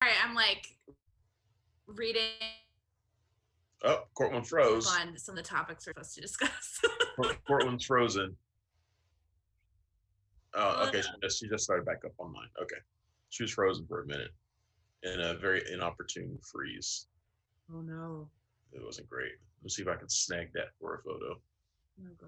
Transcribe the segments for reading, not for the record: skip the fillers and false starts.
All right, I'm like reading. Oh, Cortland froze. On some of the topics we're supposed to discuss. Cortland's frozen. Oh, okay. She just started back up online. Okay, she was frozen for a minute in a very inopportune freeze. Oh no! It wasn't great. Let's see if I can snag that for a photo.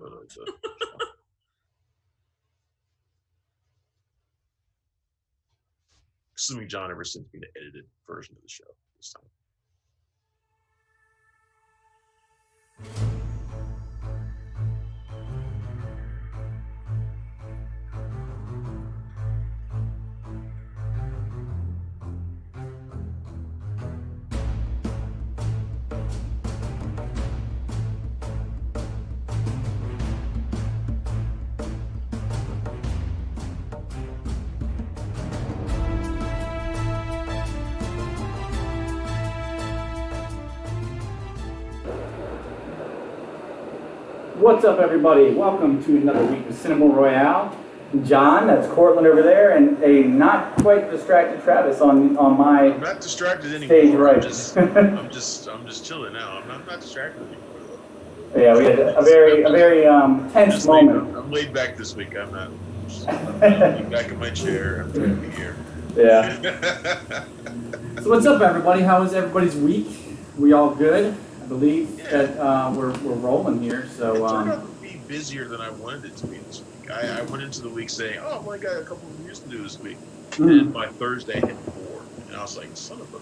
Oh, Assuming John ever sends me the edited version of the show this time. What's up, everybody? Welcome to another week of Cinema Royale. John, that's Cortland over there, and a not quite distracted Travis on my. I'm not distracted anymore. Stage right. I'm just chilling now. I'm not distracted anymore. Yeah, we had a very tense moment. I'm laid back this week. I'm not. I'm back in my chair. I'm trying to be here. Yeah. So what's up, everybody? How was everybody's week? We all good? I believe that we're rolling here. So it turned out to be busier than I wanted it to be this week. I went into the week saying, "Oh, I've only got a couple of reviews to do this week," and by Thursday I hit 4, and I was like, "Son of a!"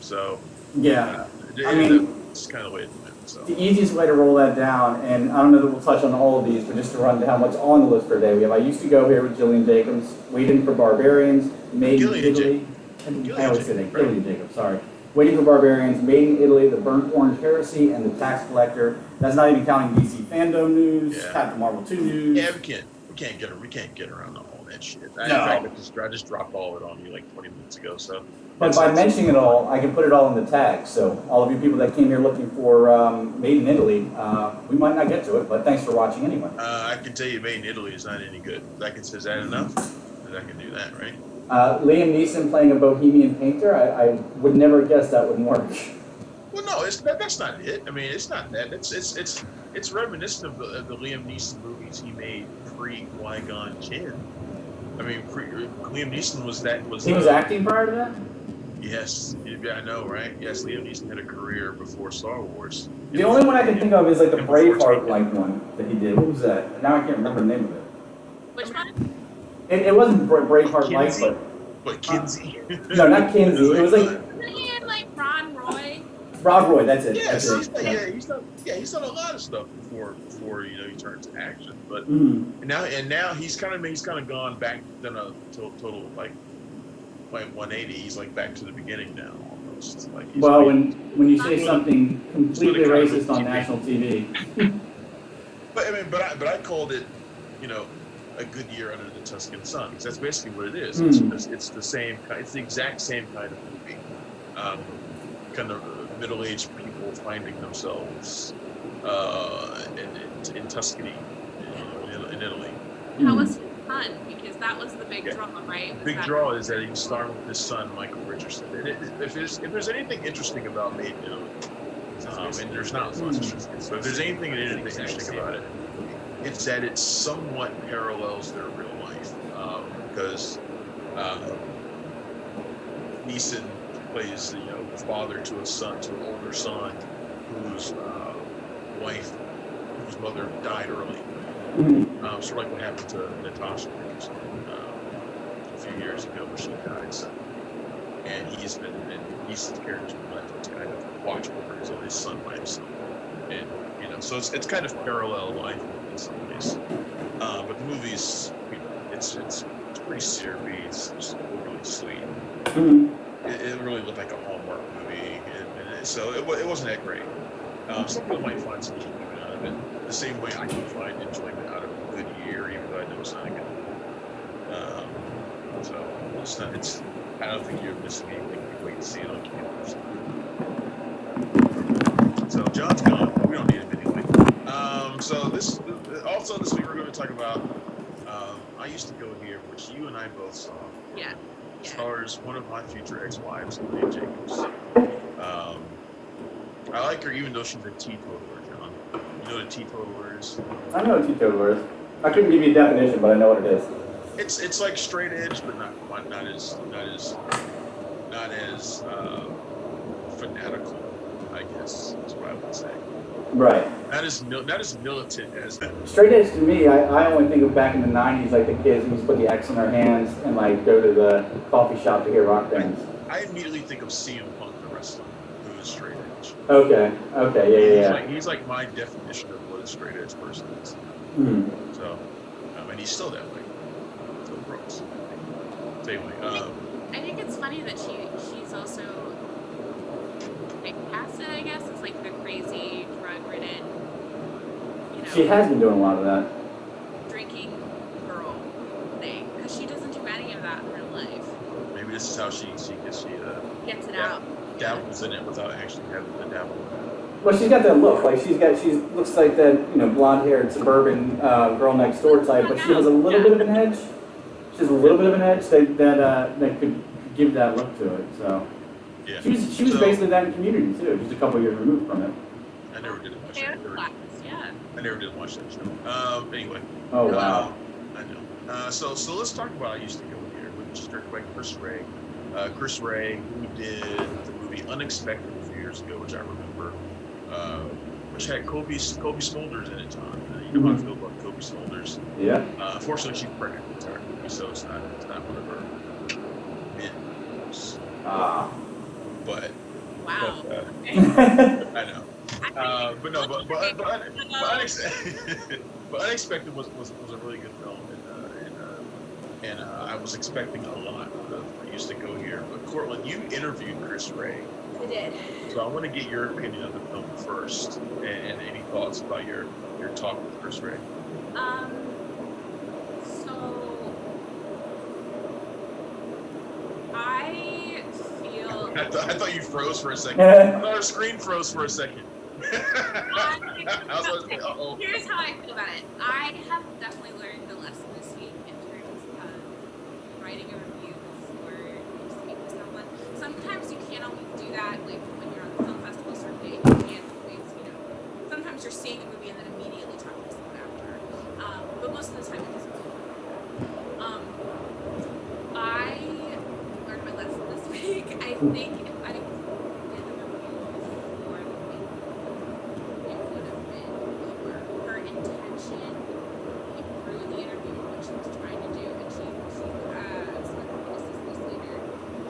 So yeah, I mean, it's kind of the way it went. So the easiest way to roll that down, and I don't know that we'll touch on all of these, but just to run down what's on the list for today, we have I Used to Go here with Gillian Jacobs, Waiting for Barbarains, Made in Italy. I always say that, Gillian Jacobs, sorry. Waiting for Barbarains, Made in Italy, The Burnt Orange Heresy, and The Tax Collector. That's not even counting DC FanDome news, Captain Marvel 2 news. Yeah, we can't get around all that shit. No. In fact, I just dropped all of it on you like 20 minutes ago. So, but by mentioning it all, I can put it all in the tag. So all of you people that came here looking for Made in Italy, we might not get to it, but thanks for watching anyway. I can tell you, Made in Italy is not any good. Is that enough? I can do that, right? Liam Neeson playing a bohemian painter. I would never guess that would work. Well, no, that's not it. I mean, it's not that. It's reminiscent of the Liam Neeson movies he made pre Qui-Gon Jinn. I mean, Liam Neeson was acting prior to that. Yes, I know, right? Yes, Liam Neeson had a career before Star Wars. The only one I can think of is like the Braveheart-like one that he did. What was that? Now I can't remember the name of it. Which one? It wasn't Braveheart-like, but Kinsey. No, not Kinsey. It was like. He had like Ron Roy. Ron Roy, that's it. Yeah, That's he's done a lot of stuff before he turned to action. But Mm-hmm. now he's kind of gone back, done a total like 180. He's like back to the beginning now almost. Like well, when you say something completely racist on national TV. But I mean, but I called it, a good year under the Tuscan sun, because that's basically what it is. It's the exact same kind of movie. Kind of middle-aged people finding themselves in Tuscany, in Italy. How was his son? Because that was the big draw, right? The big draw is that he starred with his son, Michael Richardson. If there's anything interesting about Made in Italy, and there's not much, but if there's anything interesting about it, it's that it somewhat parallels their real life, because Neeson plays the father to an older son whose mother died early. Sort of like what happened to Natasha Richardson a few years ago when she died. So, and Neeson's character left to kind of watch over his son by himself, and so it's kind of parallel life in some ways. But the movie's it's pretty syrupy. It's just really sweet. It really looked like a Hallmark movie, and so it wasn't that great. Some people might find some enjoyment out of it, the same way I can find enjoyment out of a good year, even though I know it's not good. So I don't think you're missing anything. You wait to see it on campus. So John's gone. We don't need him anyway. So this week we're going to talk about I Used to Go Here, which you and I both saw. Yeah. stars one of my future ex-wives, Gillian Jacobs. I like her even though she's a teetotaler, John. You know what a teetotaler is? I know what teetotaler is. I couldn't give you a definition, but I know what it is. It's like straight edge, but not as fanatical, I guess is what I would say. Right. Not as militant as Straight edge to me, I only think of back in the 90s, like the kids who used to put the X in their hands and like go to the coffee shop to hear rock bands. I immediately think of CM Punk, the wrestler, who is straight edge. Okay, yeah. He's like my definition of what a straight edge person is. Hmm. So, and he's still that way. Still Brooks. So anyway, I think it's funny that she's also typecasted, I guess, as like the crazy, drug-ridden, She has been doing a lot of that. drinking girl thing, because she doesn't do any of that in real life. maybe this is how she Gets it yeah, out. dabbles in it without actually having to dabble in it. Well, she's got that look. Like she looks like that, blonde-haired suburban girl next door type, but she has a little bit of an edge. She has a little bit of an edge that could give that look to it. So Yeah. she was basically that in Community too, just a couple years removed from it. I never did watch Hair it. yeah. I never did watch that show. Anyway. Oh wow. I know. So let's talk about I Used to Go Here, which is directed by Chris Ray. Chris Ray, who did the movie Unexpected a few years ago, which I remember, which had Kobe Smulders in it, John. You know how I feel about Kobe Smulders. Yeah. Unfortunately, she's pregnant with her movie, so it's not one of her men. But Wow. I know. But Unexpected was a really good film, and I was expecting a lot of I Used to Go Here. But Cortland, you interviewed Chris Ray. I did. So I want to get your opinion of the film first, and any thoughts about your talk with Chris Ray. So I feel. I thought you froze for a second. I thought our screen froze for a second. Uh-oh. Here's how I feel about it. I have definitely learned the lesson this week in terms of writing a review before you speak to someone. Sometimes you can't always do that, like when you're on the film festival circuit. You can't always, sometimes you're seeing a movie and then immediately talking to someone after. But most of the time it doesn't. I learned my lesson this week. I think if I did a review before the week, it would have been lower. Her intention through the interview and what she was trying to do, and she was this later.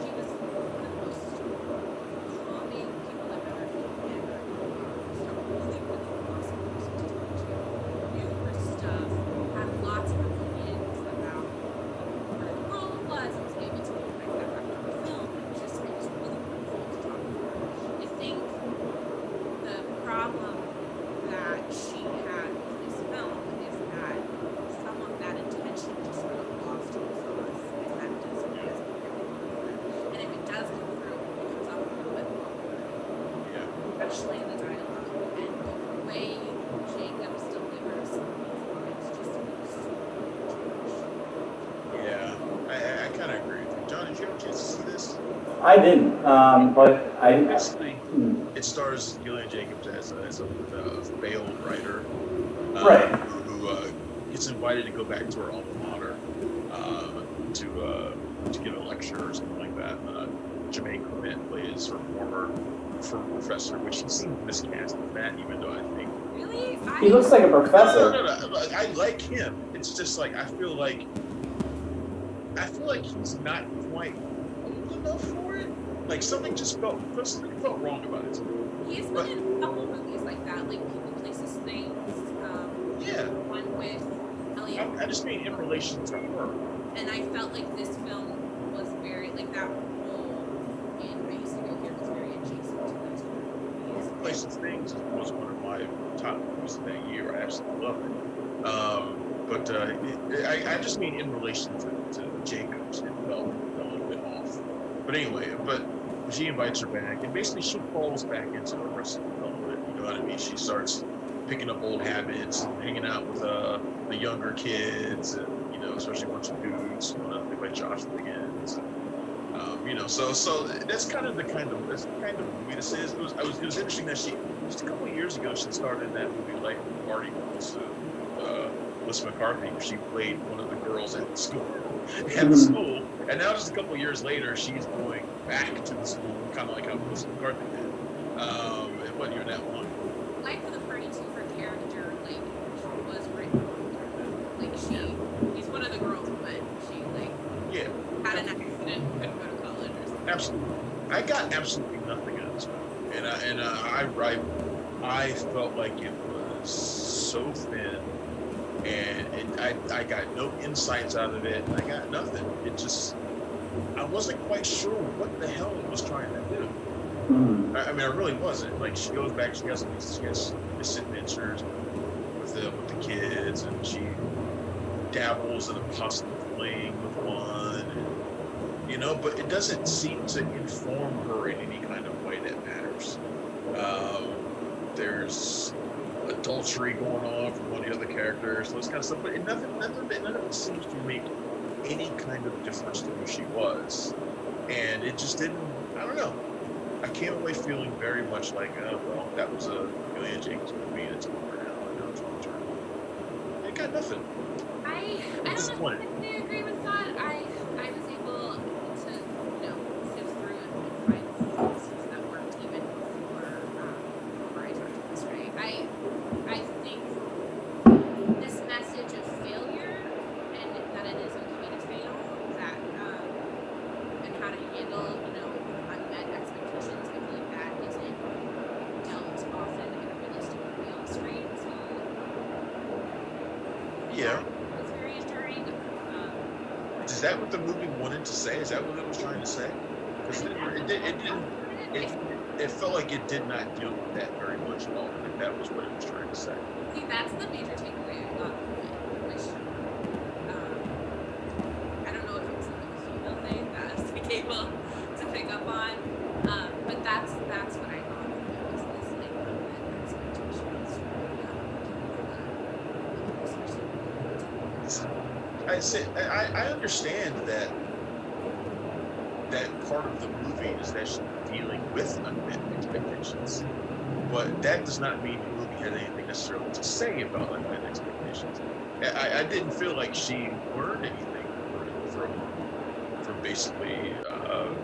She was one of the most calming people I've ever met. Just a really, really awesome person to talk to. Knew her stuff, had lots of opinions about where the role was, and was able to reflect that after the film. It was just really cool to talk to her. I think the problem that she had with this film is that some of that intention just sort of lost in the sauce, and that doesn't really come through. And if it does come through, it comes up a little bit more, especially in the dialogue. And the way Jacobs delivers some of these lines just feels so much. Yeah, I kind of agree with you. John, did you have a chance to see this? I didn't, but Basically, it stars Gillian Jacobs as a failed writer, Right. who gets invited to go back to her alma mater to give a lecture or something like that. Jermaine Clement plays her former professor, which he seems miscast as that, even though I think Really? he looks like a professor. no. I like him. It's just like I feel like he's not quite old enough for it. Like something felt wrong about it. He's been in a couple movies like that, like People, Places, Things. Yeah. One with Elliot. I just mean in relation to her. And I felt like this film was very, like that role in I Used to Go Here was very adjacent to those movies. Places Things was one of my top movies of that year. I absolutely love it. But I just mean in relation to Jacobs, it felt a little bit off. But anyway, she invites her back, and basically she falls back into the rest of the film. You know what I mean? She starts picking up old habits, and hanging out with the younger kids, and especially a bunch of dudes, played by Josh Wiggins. So that's kind of the movie this is. It was interesting that she just a couple of years ago she started in that movie like Party with Melissa McCarthy, where she played one of the girls at the school, and now just a couple of years later she's going back to the school, kind of like how Melissa McCarthy did. And what you're in that one? Life of the Party too, her character was written he's one of the girls, but she had an accident, couldn't go to college or something. Absolutely. I got absolutely nothing out of this movie. I felt like it was so thin, and I got no insights out of it. I got nothing. I wasn't quite sure what the hell it was trying to do. Mm-hmm. I really wasn't. Like, she goes back, she has misadventures with the kids, and she dabbles in a possible fling with one, and, but it doesn't seem to inform her in any kind of way that matters. There's adultery going on from one of the other characters, those kind of stuff, but none of it seems to make any kind of difference to who she was. And it just didn't, I don't know. I came away feeling very much like, well, that was a Gillian Jacobs movie, and it's over now. I know it's my turn. It got nothing. I don't necessarily agree with that. I was able to, sift through and find some pieces that worked even before I talked to this, right? I think this message of failure and that it is okay to fail, that and how to handle, unmet expectations, I feel like that isn't dealt often in a realistic movie on screen. So Yeah. it's very enduring. Is that what the movie wanted to say? Is that what it was trying to say? Because it felt like it did not deal with that very much at all. Like that was what it was trying to say. See, that's the major takeaway I got from it, which I don't know if it was a female thing that I was able to pick up on, but that's what I got from it, was this expectations I understand that part of the movie is that she's dealing with unmet expectations, but that does not mean the movie had anything necessarily to say about unmet expectations. I didn't feel like she learned anything from basically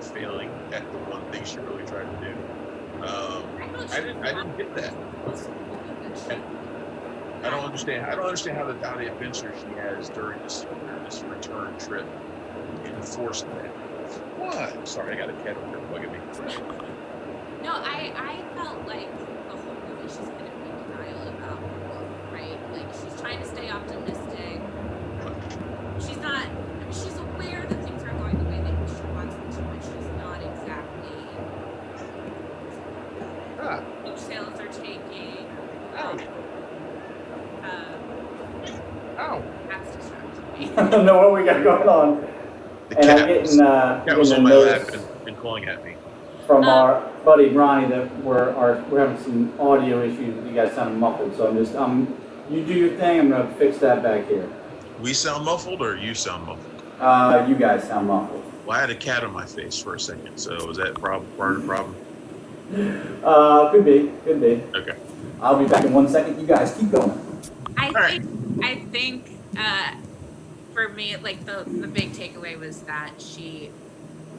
failing at the one thing she really tried to do. I didn't get that. I don't understand how the adventure she has during this return trip enforced that. What? Sorry, I got a cat over there bugging me. No, I felt like the whole movie she's kind of in denial about her work, right? Like, she's trying to stay optimistic. She's not, she's aware that things are going the way that she wants them to, but she's not exactly. Which sales are taking. That's distracting me. I don't know what we got going on. The And cat I'm getting, was getting on a my lap notice and clawing at me. from our buddy Ronnie that we're having some audio issues. You guys sound muffled, so you do your thing. I'm gonna fix that back here. We sound muffled, or you sound muffled? You guys sound muffled. Well, I had a cat on my face for a second, so was that part of the problem? Could be. Okay. I'll be back in 1 second. You guys keep going. I think for me, like the big takeaway was that she